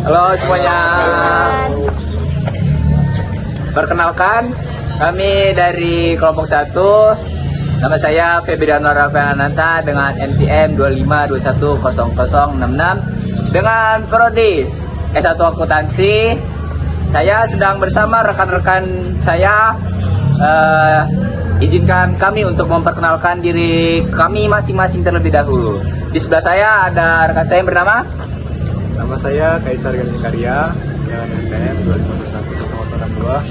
Halo semuanya. Perkenalkan, kami dari kelompok 1. Nama saya Febriano Rafaelanta dengan NPM 25210066 dengan prodi S1 Akuntansi. Saya sedang bersama rekan-rekan saya. Izinkan kami untuk memperkenalkan diri kami masing-masing terlebih dahulu. Di sebelah saya ada rekan saya yang bernama. Nama saya Kaisar Galing Karya dengan NPM 25210062.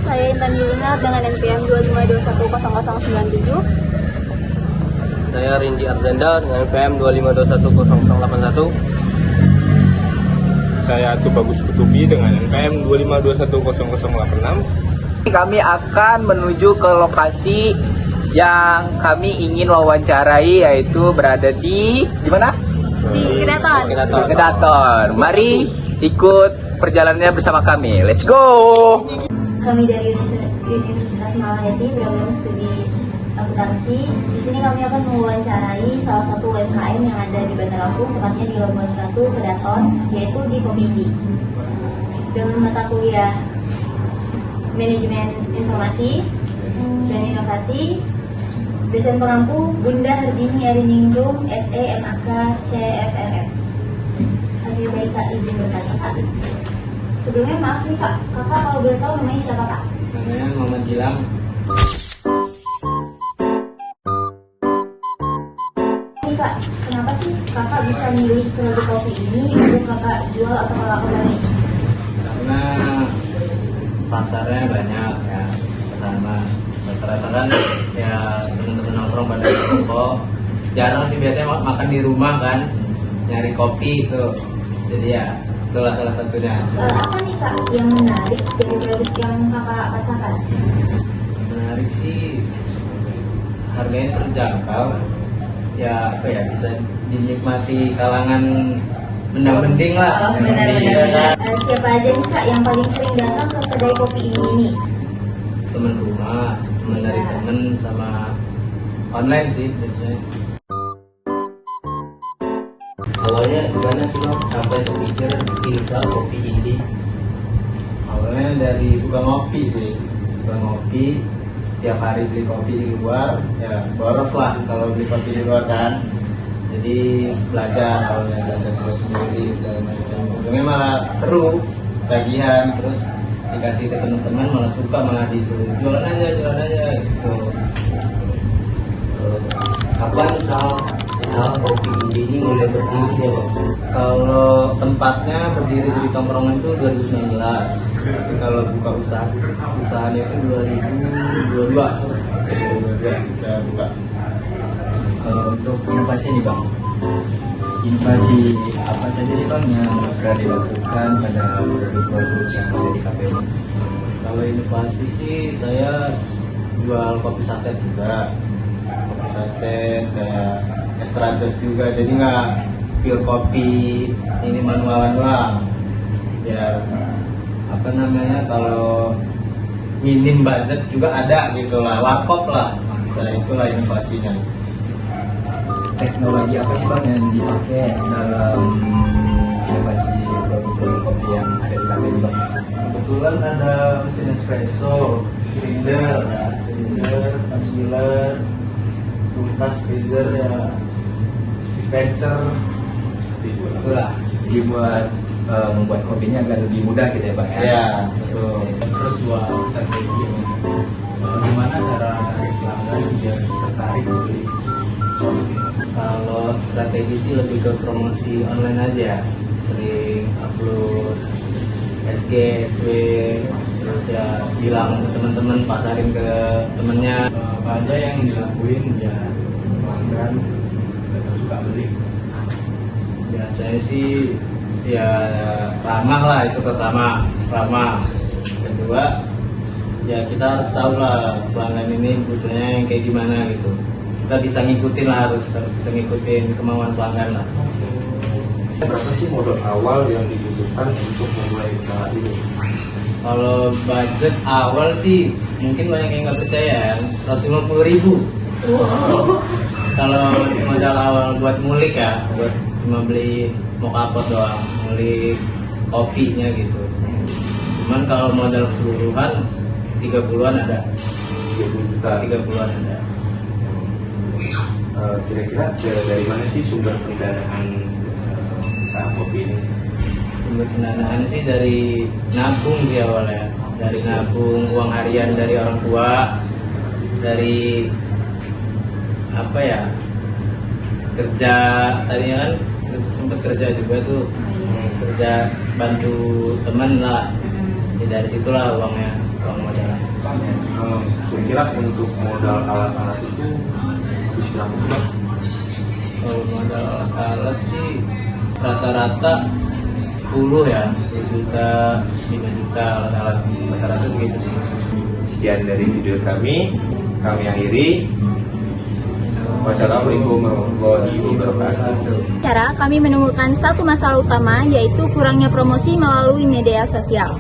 Saya Intan Yulina dengan NPM 25210097. Saya Rindi Arzenda dengan NPM 25210081. Saya Atu Bagus Kutubi dengan NPM 25210086. Kami akan menuju ke lokasi yang kami ingin wawancarai, yaitu berada di mana? Di Kedaton. Kedaton. Mari ikut perjalanannya bersama kami. Let's go. Kami dari Universitas Malahati program studi akuntansi. Di sini kami akan mewawancarai salah satu UMKM yang ada di Bandar Lampung, tepatnya di Labuan Ratu, Kedaton, yaitu di Kopindi. Dengan mata kuliah Manajemen Informasi dan Inovasi, dosen pengampu Bunda Hardini Ariningrum, SE MAK CFRS. Oke, baik Kak, izin bertanya Kak. Sebelumnya maaf nih Kak, Kakak kalau boleh tahu namanya siapa Kak? Namanya Muhammad Gilang. Nih Kak, kenapa sih Kakak bisa milih produk kopi ini untuk Kakak jual atau Kakak kembali? Karena pasarnya banyak ya. Pertama, rata-rata kan ya teman-teman nongkrong pada toko. Jarang sih biasanya makan di rumah kan, nyari kopi itu. Jadi ya itulah salah satunya. Apa nih Kak yang menarik dari produk yang Kakak pasarkan? Menarik sih, harganya terjangkau. Ya apa ya, bisa dinikmati kalangan mendang-mending lah. Benar-benar. Siapa aja nih Kak yang paling sering datang ke kedai kopi ini? Teman rumah, teman dari teman, sama online sih biasanya. Awalnya gimana sih Bang sampai terpikir bikin kopi ini? Awalnya dari suka ngopi sih, suka ngopi. Tiap hari beli kopi di luar, ya boros lah kalau beli kopi di luar kan. Jadi belajar, awalnya belajar buat sendiri segala macam. Ujungnya malah seru, tagihan, terus dikasih ke teman-teman malah suka, malah disuruh jualan aja gitu. Kapan usaha kopi ini mulai berdiri ya Bang? Kalau tempatnya berdiri di tongkrongan itu 2019. Tapi kalau buka usahanya itu 2022 udah buka. Kalau untuk inovasi nih Bang, inovasi apa saja sih Bang yang sudah dilakukan pada produk-produk yang ada di kafe ini? Kalau inovasi sih saya jual kopi saset juga, kopi saset kayak extra jus juga, jadi nggak pure kopi ini manualan doang. Ya apa namanya, kalau minim budget juga ada gitu lah, warkop lah. Saya itulah inovasinya. Teknologi apa sih Bang yang dipakai dalam inovasi produk-produk kopi yang ada di kafe ini Bang? Kebetulan ada mesin espresso, grinder, cup sealer, kulkas, freezer, ya, dispenser, itulah. Dibuat membuat kopinya agar lebih mudah gitu ya Bang ya? Ya, betul. Terus buat strategi bagaimana cara menarik pelanggan biar tertarik beli. Kalau strategi sih lebih ke promosi online aja, sering upload SG, SW, terus ya bilang ke teman-teman, pasarin ke temennya. Apa aja yang dilakuin biar pelanggan tetap suka beli. Biasanya sih ya ramah lah, itu pertama, ramah. Kedua ya kita harus tahu lah pelanggan ini butuhnya yang kayak gimana gitu. Kita bisa ngikutin lah, harus bisa ngikutin kemauan pelanggan lah. Berapa sih modal awal yang dibutuhkan untuk memulai usaha ini? Kalau budget awal sih mungkin banyak yang nggak percaya, 150.000. Kalau modal awal buat ngulik ya, buat cuma beli mokapot doang, beli kopinya gitu. Cuman kalau modal keseluruhan 30-an ada. 30 juta. 30-an ada. Kira-kira dari mana sih sumber pendanaan usaha kopi ini? Sumber pendanaan sih dari nabung sih awalnya. Dari nabung uang harian dari orang tua, dari apa ya, kerja tadinya kan sempat kerja juga tuh, kerja bantu teman lah. Ya, dari situlah uangnya, uang modal. Kira-kira untuk modal alat-alat itu habis berapa sih Bang? Kalau modal alat sih rata-rata 10 ya, 10 juta, 5 juta alat-alat, rata-rata segitu sih. Sekian dari video kami akhiri. Wassalamualaikum warahmatullahi wabarakatuh. Cara kami menemukan satu masalah utama, yaitu kurangnya promosi melalui media sosial.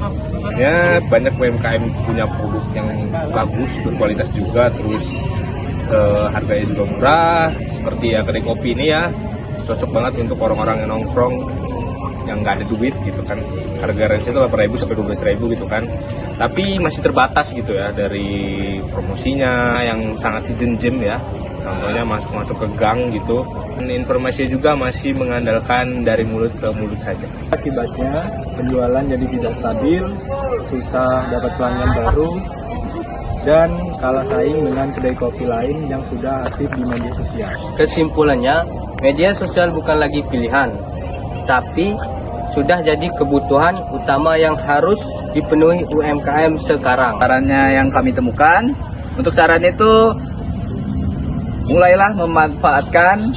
Ya, banyak UMKM punya produk yang bagus, berkualitas juga, terus harganya juga murah. Seperti ya kedai kopi ini ya, cocok banget untuk orang-orang yang nongkrong yang nggak ada duit gitu kan. Harga range itu 8.000 sampai 12.000 gitu kan. Tapi masih terbatas gitu ya dari promosinya yang sangat hidden gem ya. Contohnya masuk ke gang gitu. Dan informasinya juga masih mengandalkan dari mulut ke mulut saja. Akibatnya penjualan jadi tidak stabil, susah dapat pelanggan baru, dan kalah saing dengan kedai kopi lain yang sudah aktif di media sosial. Kesimpulannya, media sosial bukan lagi pilihan, tapi sudah jadi kebutuhan utama yang harus dipenuhi UMKM sekarang. Sarannya yang kami temukan, untuk saran itu mulailah memanfaatkan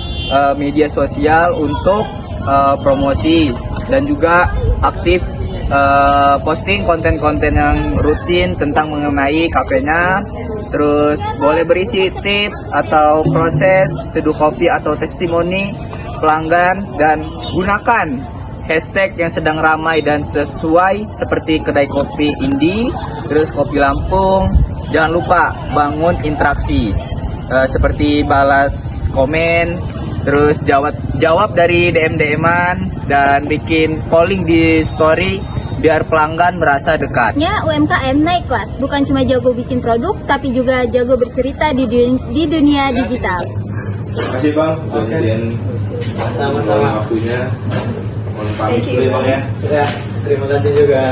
media sosial untuk promosi dan juga aktif posting konten-konten yang rutin tentang mengenai kafenya. Terus boleh berisi tips atau proses seduh kopi atau testimoni pelanggan, dan gunakan hashtag yang sedang ramai dan sesuai seperti kedai kopi Indi, terus kopi Lampung. Jangan lupa bangun interaksi seperti balas komen, terus jawab dari DM-an, dan bikin polling di story biar pelanggan merasa dekat. UMKM naik kelas, bukan cuma jago bikin produk, tapi juga jago bercerita di dunia digital. Terima kasih Bang udah nyediain waktunya. Mohon pamit dulu ya Bang ya. Ya, terima kasih juga.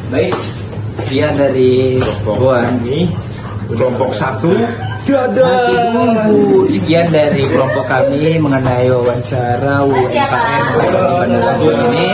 Baik, sekian dari Ini kelompok 1. Sekian dari kelompok kami mengenai wawancara UMKM di Bandar Lampung ini.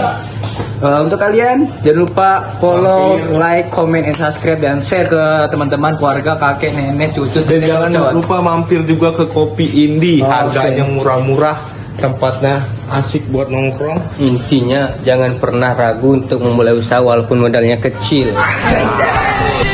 Untuk kalian jangan lupa follow, like, comment, and subscribe, dan share ke teman-teman, keluarga, kakek, nenek, cucu, Dan jangan lupa mampir juga ke Kopi Indi. Harganya murah-murah, tempatnya asik buat nongkrong. Intinya, jangan pernah ragu untuk memulai usaha walaupun modalnya kecil. Anjay.